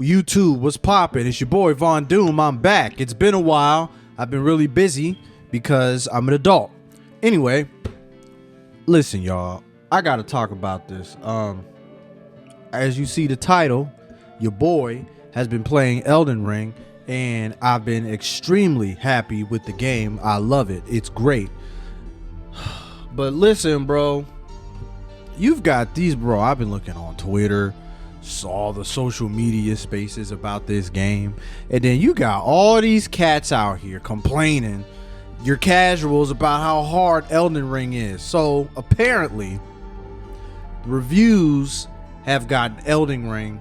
YouTube, what's poppin'? It's your boy Von Doom. I'm back. It's been a while. I've been really busy because I'm an adult. Anyway, listen, y'all. I gotta talk about this. As you see the title, your boy has been playing Elden Ring, and I've been extremely happy with the game. I love it. It's great. But listen, bro. You've got these, bro. I've been looking on Twitter, saw the social media spaces about this game, and then you got all these cats out here complaining, you're casuals, about how hard Elden Ring is. So apparently reviews have gotten Elden Ring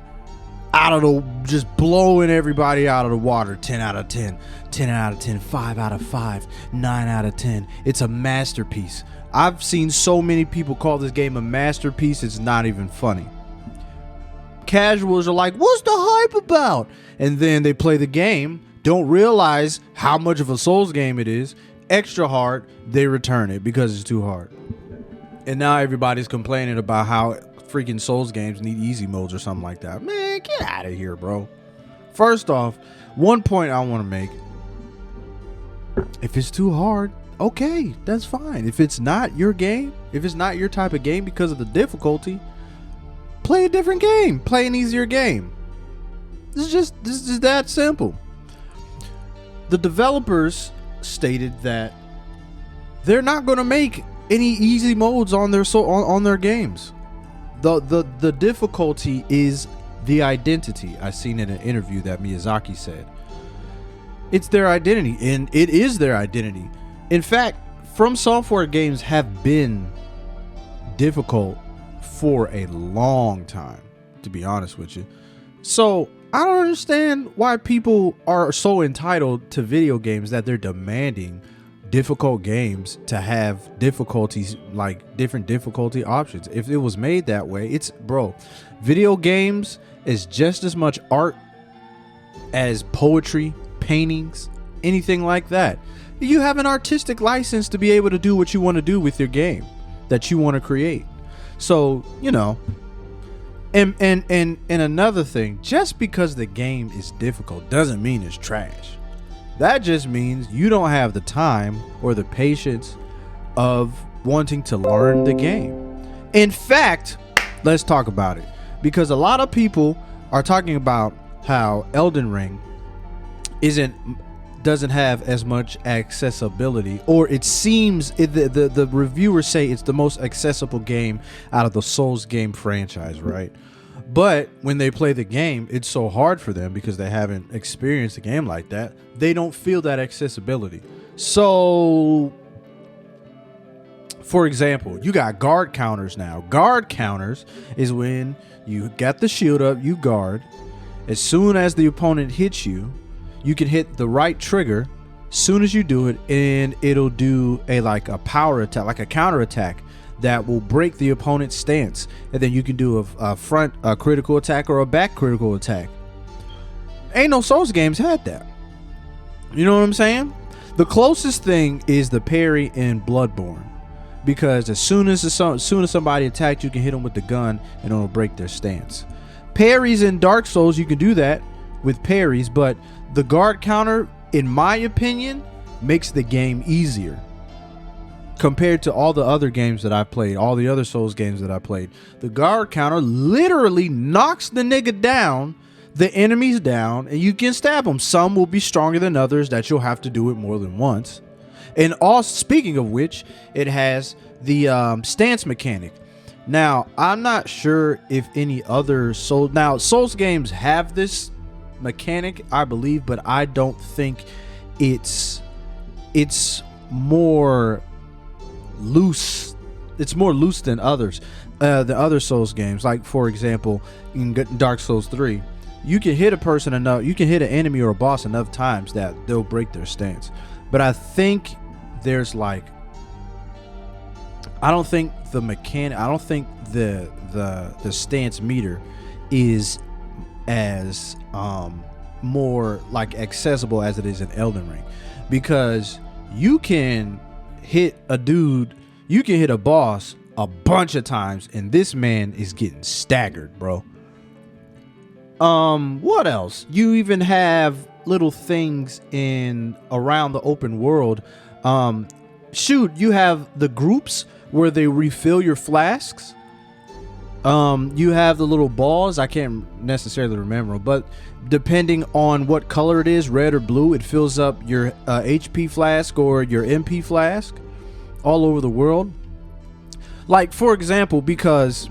out of the, just blowing everybody out of the water. 10 out of 10, 10 out of 10, 5 out of 5, 9 out of 10. It's a masterpiece. I've seen so many people call this game a masterpiece, it's not even funny. Casuals are like, what's the hype about? And then they play the game, don't realize how much of a Souls game it is, extra hard, they return it because it's too hard. And now everybody's complaining about how freaking Souls games need easy modes or something like that. Man, get out of here, bro. First off, one point I want to make. If it's too hard, okay, that's fine. If it's not your game, if it's not your type of game because of the difficulty, play a different game. Play an easier game. This is just that simple. The developers stated that they're not going to make any easy modes on their games. The difficulty is the identity. I seen in an interview that Miyazaki said. It's their identity, and it is their identity. In fact, From Software games have been difficult for a long time, to be honest with you. So I don't understand why people are so entitled to video games that they're demanding difficult games to have difficulties, like different difficulty options. If it was made that way, video games is just as much art as poetry, paintings, anything like that. You have an artistic license to be able to do what you want to do with your game that you want to create. So, you know, and another thing, just because the game is difficult doesn't mean it's trash. That just means you don't have the time or the patience of wanting to learn the game. In fact, let's talk about it, because a lot of people are talking about how Elden Ring doesn't have as much accessibility, or it seems the reviewers say it's the most accessible game out of the Souls game franchise, right? But when they play the game, it's so hard for them because they haven't experienced a game like that. They don't feel that accessibility. So, for example, you got guard counters now. Guard counters is when you got the shield up, you guard. As soon as the opponent hits you, you can hit the right trigger. Soon as you do it, and it'll do a power attack, like a counter attack that will break the opponent's stance, and then you can do a front critical attack or a back critical attack. Ain't no Souls games had that. You know what I'm saying? The closest thing is the parry in Bloodborne, because as soon as somebody attacks, you can hit them with the gun and it'll break their stance. Parries in Dark Souls, you can do that with parries, but the guard counter, in my opinion, makes the game easier compared to all the other games that I played, all the other Souls games that I played. The guard counter literally knocks the nigga down, the enemies down, and you can stab them. Some will be stronger than others that you'll have to do it more than once. And also, speaking of which, it has the stance mechanic. Now, I'm not sure if any other Souls games have this mechanic, I believe, but I don't think it's more loose. It's more loose than others. The other Souls games, like for example, in Dark Souls 3, you can hit a person enough, you can hit an enemy or a boss enough times that they'll break their stance. But I think there's I don't think the stance meter is as more accessible as it is in Elden Ring, because you can hit a boss a bunch of times and this man is getting staggered, bro. What else? You even have little things in around the open world. Shoot, you have the groups where they refill your flasks. You have the little balls. I can't necessarily remember, but depending on what color it is, red or blue, it fills up your HP flask or your MP flask all over the world. Like, for example, because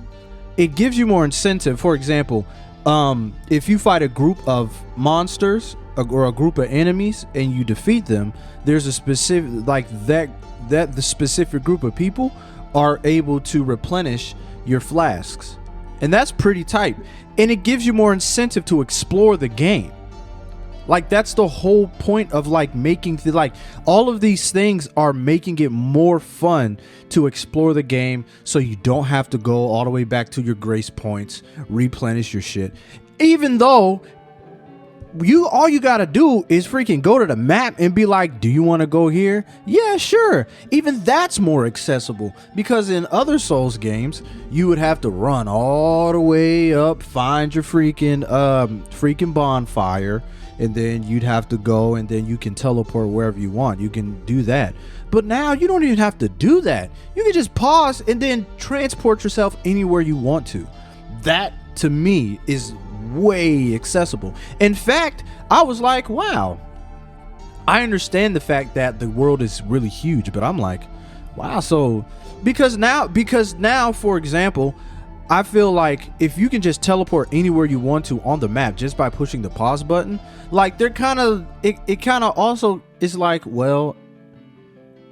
it gives you more incentive. For example, if you fight a group of monsters or a group of enemies and you defeat them, there's a specific, like that the specific group of people are able to replenish your flasks, and that's pretty tight, and it gives you more incentive to explore the game. Like, that's the whole point of like making like all of these things are making it more fun to explore the game, so you don't have to go all the way back to your grace points, replenish your shit, even though all you gotta do is freaking go to the map and be like, do you want to go here? Yeah, sure. Even that's more accessible, because in other Souls games you would have to run all the way up, find your freaking bonfire, and then you'd have to go, and then you can teleport wherever you want. You can do that. But now you don't even have to do that. You can just pause and then transport yourself anywhere you want to. That to me is way accessible. In fact, I was like, wow, I understand the fact that the world is really huge, but I'm like, wow. So because now, for example, I feel like if you can just teleport anywhere you want to on the map just by pushing the pause button, like they're kind of, it kind of also is like, well,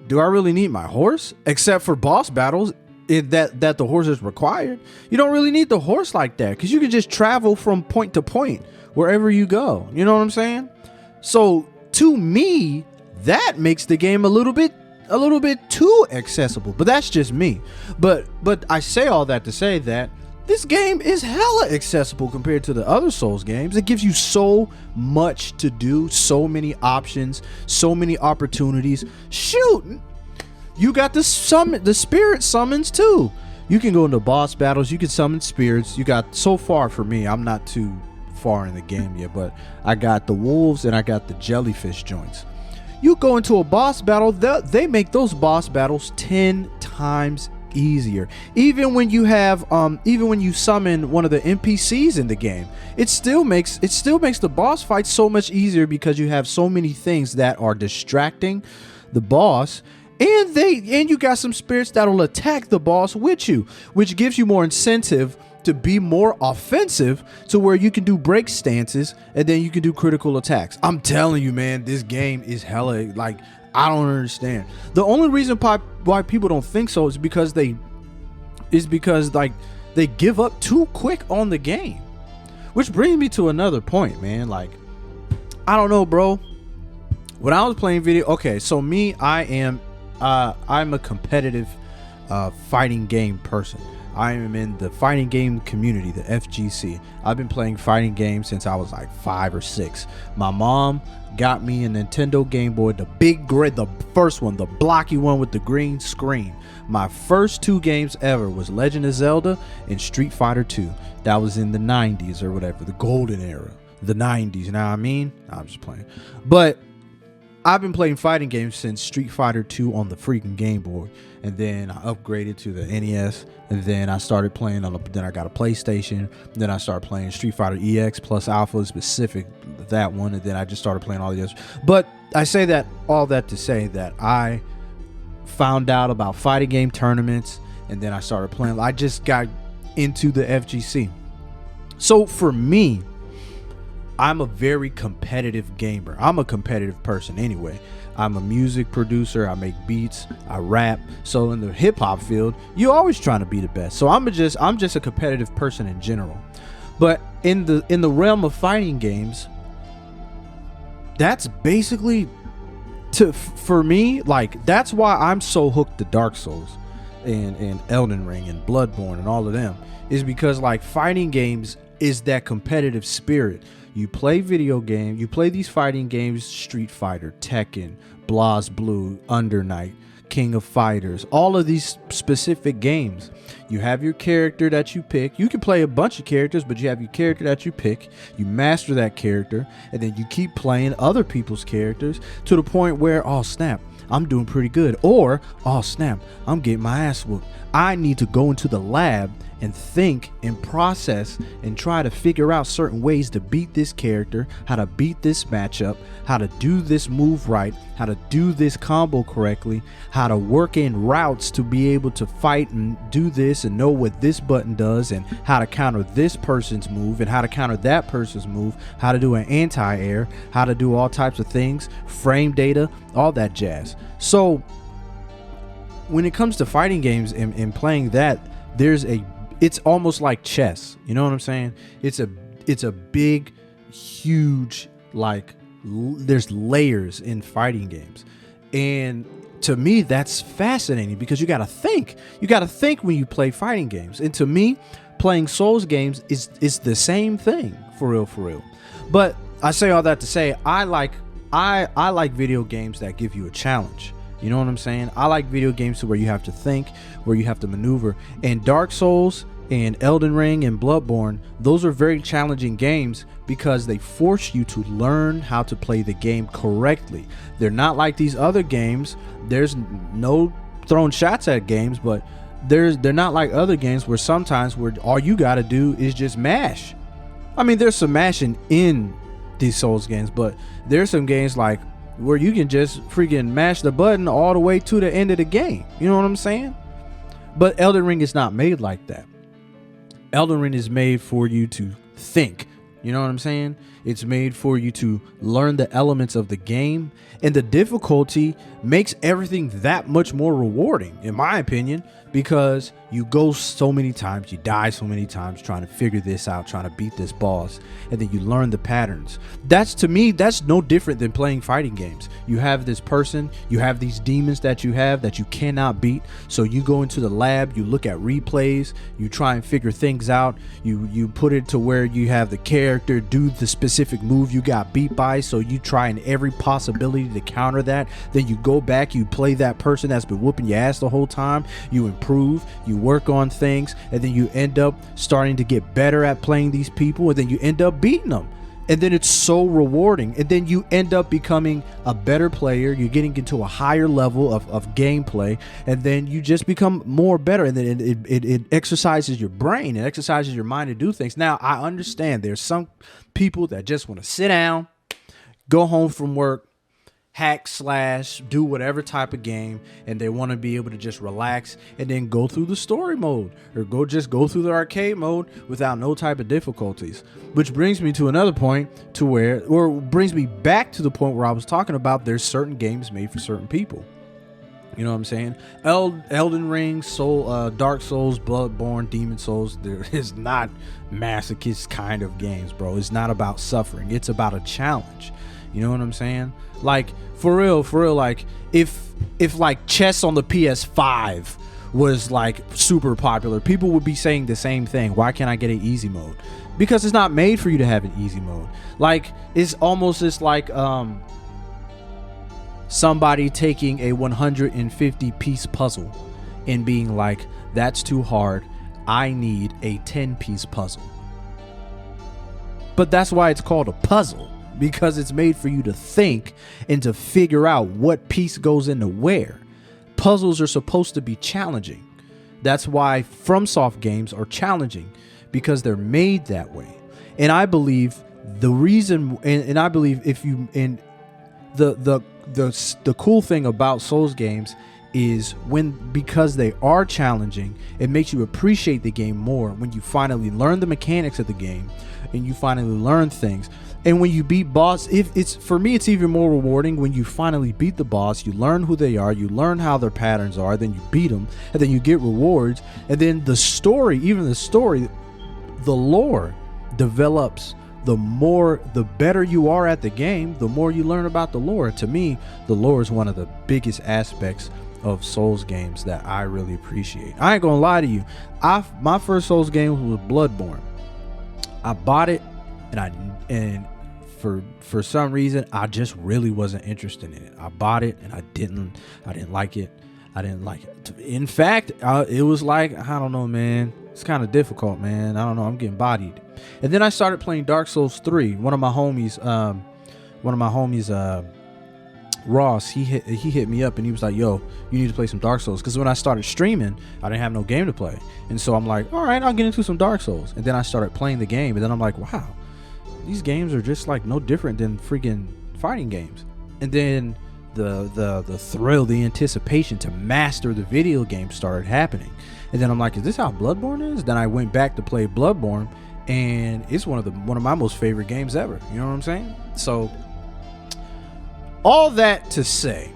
do I really need my horse? Except for boss battles, that the horse is required. You don't really need the horse like that, because you can just travel from point to point wherever you go. You know what I'm saying? So to me, that makes the game a little bit too accessible. But that's just me. But I say all that to say that this game is hella accessible compared to the other Souls games. It gives you so much to do, so many options, so many opportunities. Shoot, you got the spirit summons too. You can go into boss battles, you can summon spirits. You got, so far for me, I'm not too far in the game yet, but I got the wolves and I got the jellyfish joints. You go into a boss battle, they make those boss battles 10 times easier. Even when you have even when you summon one of the NPCs in the game, it still makes the boss fight so much easier, because you have so many things that are distracting the boss. And you got some spirits that'll attack the boss with you, which gives you more incentive to be more offensive, to where you can do break stances and then you can do critical attacks. I'm telling you, man, this game is hella, like, I don't understand. The only reason why people don't think so is because they give up too quick on the game. Which brings me to another point, man. Like, I don't know, bro. When I was playing so me, I'm a competitive fighting game person. I am in the fighting game community, the FGC. I've been playing fighting games since I was like 5 or 6. My mom got me a Nintendo Game Boy, the first one, the blocky one with the green screen. My first 2 games ever was Legend of Zelda and Street Fighter 2. That was in the 90s or whatever, the golden era, the 90s. You know what I mean? I'm just playing. But I've been playing fighting games since Street Fighter 2 on the freaking Game Boy, and then I upgraded to the NES, and then I started playing then I got a PlayStation, then I started playing Street Fighter EX plus Alpha specific, that one, and then I just started playing all the others. But I say that all that to say that I found out about fighting game tournaments, and then I started playing. I just got into the FGC. So for me, I'm a very competitive gamer. I'm a competitive person anyway. I'm a music producer. I make beats. I rap. So in the hip hop field, you're always trying to be the best. So I'm just a competitive person in general. But in the realm of fighting games, that's basically for me, like, that's why I'm so hooked to Dark Souls and Elden Ring and Bloodborne and all of them, is because, like, fighting games is that competitive spirit. You play these fighting games, Street Fighter, Tekken, BlazBlue, Under Night, King of Fighters, all of these specific games. You have your character that you pick. You can play a bunch of characters, but you have your character that you pick. You master that character, and then you keep playing other people's characters to the point where, oh snap, I'm doing pretty good. Or, oh snap, I'm getting my ass whooped. I need to go into the lab and think and process and try to figure out certain ways to beat this character, how to beat this matchup, how to do this move right, how to do this combo correctly, how to work in routes to be able to fight and do this and know what this button does, and how to counter this person's move and how to counter that person's move, how to do an anti-air, how to do all types of things, frame data, all that jazz. So when it comes to fighting games and playing that, it's almost like chess. You know what I'm saying? It's a big, huge, like, there's layers in fighting games. And to me, that's fascinating because you got to think. You got to think when you play fighting games. And to me, playing Souls games is the same thing, for real. But I say all that to say, I like video games that give you a challenge. You know what I'm saying? I like video games where you have to think, where you have to maneuver. And Dark Souls and Elden Ring and Bloodborne, those are very challenging games because they force you to learn how to play the game correctly. They're not like these other games. There's no throwing shots at games, but they're not like other games where sometimes where all you got to do is just mash. I mean, there's some mashing in these Souls games, but there's some games like where you can just freaking mash the button all the way to the end of the game. You know what I'm saying? But Elden Ring is not made like that. Elden Ring is made for you to think. You know what I'm saying? It's made for you to learn the elements of the game, and the difficulty makes everything that much more rewarding, in my opinion, because you go so many times, you die so many times trying to figure this out, trying to beat this boss, and then you learn the patterns. That's, to me, that's no different than playing fighting games. You have this person, you have these demons that you cannot beat, so you go into the lab, you look at replays, you try and figure things out, you put it to where you have the character do the specific move you got beat by, so you try in every possibility to counter that. Then you go back, you play that person that's been whooping your ass the whole time, you improve, you work on things, and then you end up starting to get better at playing these people, and then you end up beating them, and then it's so rewarding, and then you end up becoming a better player. You're getting into a higher level of gameplay, and then you just become more better, and then it exercises your brain, it exercises your mind to do things. Now, I understand there's some people that just want to sit down, go home from work, hack slash, do whatever type of game, and they want to be able to just relax and then go through the story mode, or go through the arcade mode without no type of difficulties. Which brings me to another point brings me back to the point where I was talking about there's certain games made for certain people. You know what I'm saying? Elden Ring, Dark Souls, Bloodborne, Demon Souls, there is not masochist kind of games, bro. It's not about suffering. It's about a challenge. You know what I'm saying? Like, for real, like, if like chess on the PS5 was like super popular, people would be saying the same thing. Why can't I get an easy mode? Because it's not made for you to have an easy mode. Like, it's almost just like somebody taking a 150 piece puzzle and being like, that's too hard, I need a 10-piece puzzle. But that's why it's called a puzzle, because it's made for you to think and to figure out what piece goes into where. Puzzles are supposed to be challenging. That's why FromSoft games are challenging, because they're made that way. And I believe the reason, and I believe if you, and the cool thing about Souls games is because they are challenging, it makes you appreciate the game more when you finally learn the mechanics of the game and you finally learn things. And when you beat boss, for me, it's even more rewarding when you finally beat the boss. You learn who they are, you learn how their patterns are, then you beat them, and then you get rewards. And then the story, the lore develops. The better you are at the game, the more you learn about the lore. To me, the lore is one of the biggest aspects of Souls games that I really appreciate. I ain't gonna lie to you. My first Souls game was Bloodborne. I bought it, and for some reason I just really wasn't interested in it. I bought it and I didn't like it. I didn't like it. In fact, it was like, I don't know, man. It's kind of difficult, man. I don't know. I'm getting bodied. And then I started playing Dark Souls 3. One of my homies, Ross, he hit me up and he was like, yo, you need to play some Dark Souls. Because when I started streaming, I didn't have no game to play. And so I'm like, all right, I'll get into some Dark Souls. And then I started playing the game. And then I'm like, wow, these games are just like no different than freaking fighting games. And then the thrill, the anticipation to master the video game started happening. And then I'm like, is this how Bloodborne is? Then I went back to play Bloodborne, and it's one of my most favorite games ever. You know what I'm saying? So all that to say,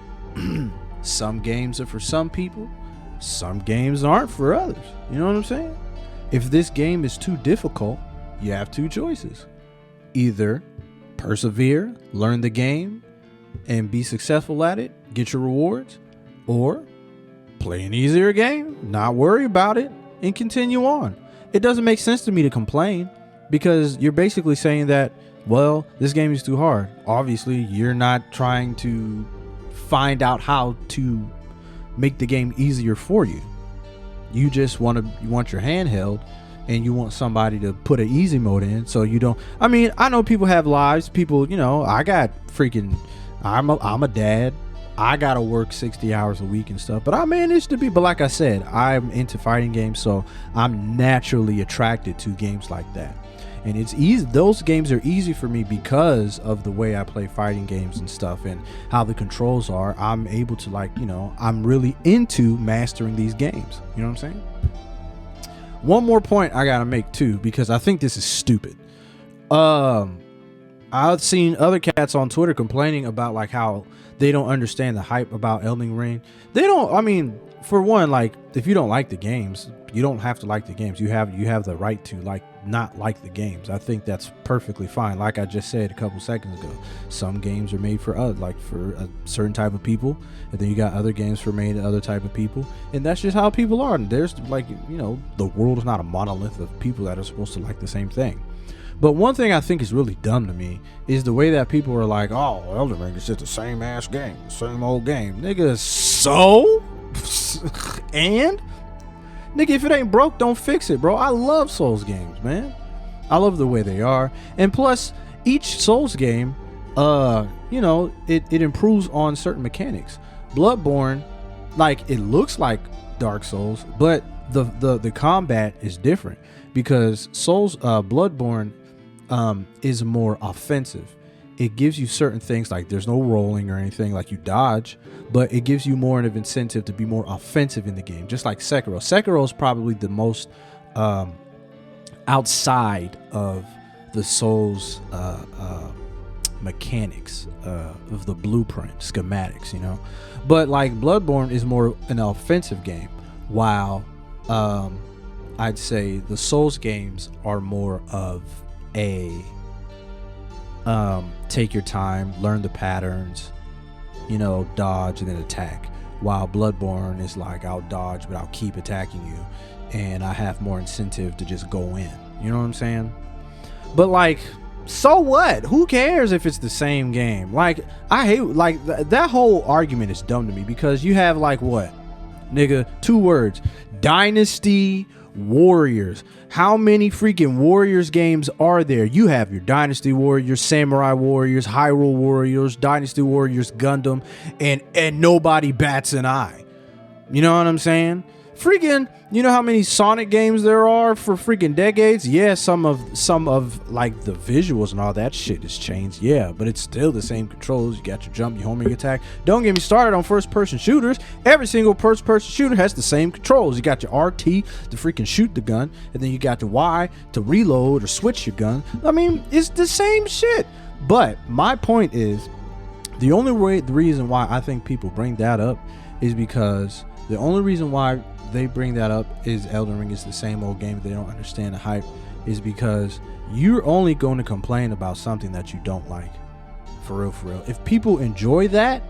some games are for some people, some games aren't for others. You know what I'm saying? If this game is too difficult, you have two choices. Either persevere, learn the game, and be successful at it, get your rewards, or play an easier game, not worry about it, and continue on. It doesn't make sense to me to complain, because you're basically saying that, well, this game is too hard. Obviously, you're not trying to find out how to make the game easier for you. You just want your handheld, and you want somebody to put an easy mode in, so you don't. I mean, I know people have lives. People, I got freaking. I'm a dad. I gotta work 60 hours a week and stuff, but I managed to be. But like I said, I'm into fighting games, so I'm naturally attracted to games like that. And it's easy. Those games are easy for me because of the way I play fighting games and stuff, and how the controls are. I'm able to I'm really into mastering these games. You know what I'm saying? One more point I gotta make too, because I think this is stupid. I've seen other cats on Twitter complaining about like how they don't understand the hype about Elden Ring. They don't. I mean, for one, like if you don't like the games, you don't have to like the games. You have the right to not like the games. I think that's perfectly fine. Like I just said a couple seconds ago, some games are made for for a certain type of people, and then you got other games for made other type of people, and that's just how people are. And there's the world is not a monolith of people that are supposed to like the same thing. But one thing I think is really dumb to me is the way that people are like, oh, Elden Ring is just the same ass game, same old game. Nigga, so? And? Nigga, if it ain't broke, don't fix it, bro. I love Souls games, man. I love the way they are. And plus, each Souls game, it improves on certain mechanics. Bloodborne, it looks like Dark Souls, but the combat is different because Bloodborne is more offensive. It gives you certain things, like there's no rolling or anything, like you dodge, but it gives you more of an incentive to be more offensive in the game, just like Sekiro. Sekiro is probably the most outside of the Souls mechanics of the blueprint schematics, but like Bloodborne is more an offensive game, while I'd say the Souls games are more of a take your time, learn the patterns, dodge and then attack, while Bloodborne is like, I'll dodge but I'll keep attacking you, and I have more incentive to just go in. You know what I'm saying? But so what? Who cares if it's the same game? I hate that whole argument is dumb to me, because you have what, nigga, 2 words: Dynasty Warriors. How many freaking Warriors games are there? You have your Dynasty Warriors, Samurai Warriors, Hyrule Warriors, Dynasty Warriors, Gundam, and nobody bats an eye. You know what I'm saying? Freaking, you know how many Sonic games there are for freaking decades? Yeah, some of the visuals and all that shit has changed. Yeah, but it's still the same controls. You got your jump, your homing attack. Don't get me started on first-person shooters. Every single first-person shooter has the same controls. You got your RT to freaking shoot the gun, and then you got the Y to reload or switch your gun. I mean, it's the same shit. But my point is, the reason why I think people bring that up is because the only reason why they bring that up is Elden Ring is the same old game. They don't understand the hype, is because you're only going to complain about something that you don't like. For real. If people enjoy that,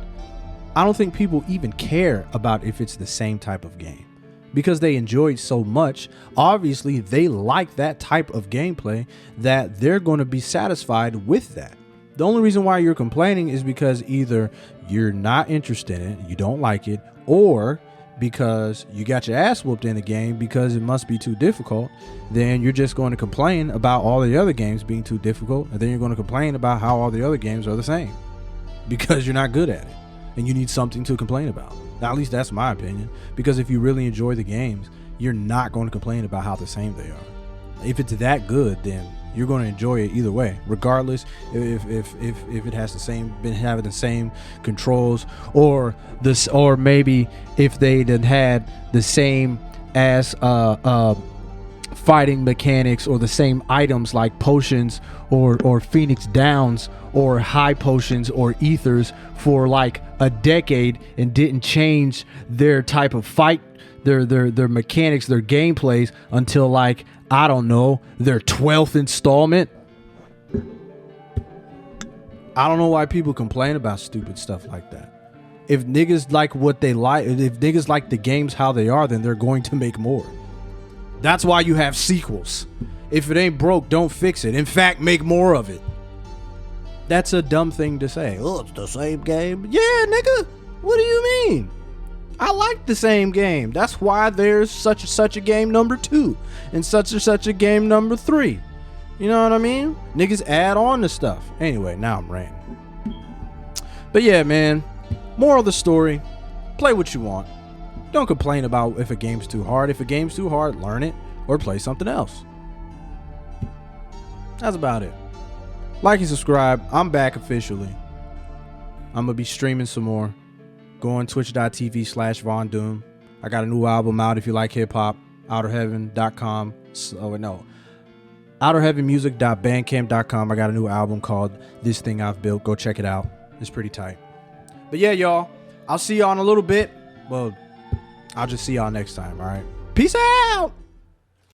I don't think people even care about if it's the same type of game, because they enjoy it so much. Obviously, they like that type of gameplay that they're going to be satisfied with that. The only reason why you're complaining is because either you're not interested in it, you don't like it, or because you got your ass whooped in the game because it must be too difficult, then you're just going to complain about all the other games being too difficult, and then you're going to complain about how all the other games are the same because you're not good at it and you need something to complain about. At least that's my opinion, because if you really enjoy the games, you're not going to complain about how the same they are. If it's that good, then you're going to enjoy it either way, regardless if it has been having the same controls, or maybe if they had the same as fighting mechanics, or the same items like potions or Phoenix Downs or high potions or ethers for like a decade and didn't change their type of fight, their mechanics, their gameplays until like, I don't know, their 12th installment. I don't know why people complain about stupid stuff like that. If niggas like what they like, if niggas like the games how they are, then they're going to make more. That's why you have sequels. If it ain't broke, don't fix it. In fact, make more of it. That's a dumb thing to say. Oh, it's the same game. Yeah, nigga. What do you mean? I like the same game. That's why there's such a game number 2 and such a game number 3. You know what I mean? Niggas add on to stuff. Anyway, now I'm ranting. But yeah, man. Moral of the story: play what you want. Don't complain about if a game's too hard. If a game's too hard, learn it or play something else. That's about it. Like and subscribe. I'm back officially. I'm gonna be streaming some more. Go on twitch.tv/Von Doom. I got a new album out if you like hip hop. outerheaven.com. outerheavenmusic.bandcamp.com. I got a new album called This Thing I've Built. Go check it out. It's pretty tight. But yeah, y'all, I'll see y'all in a little bit. Well, I'll just see y'all next time. All right. Peace out.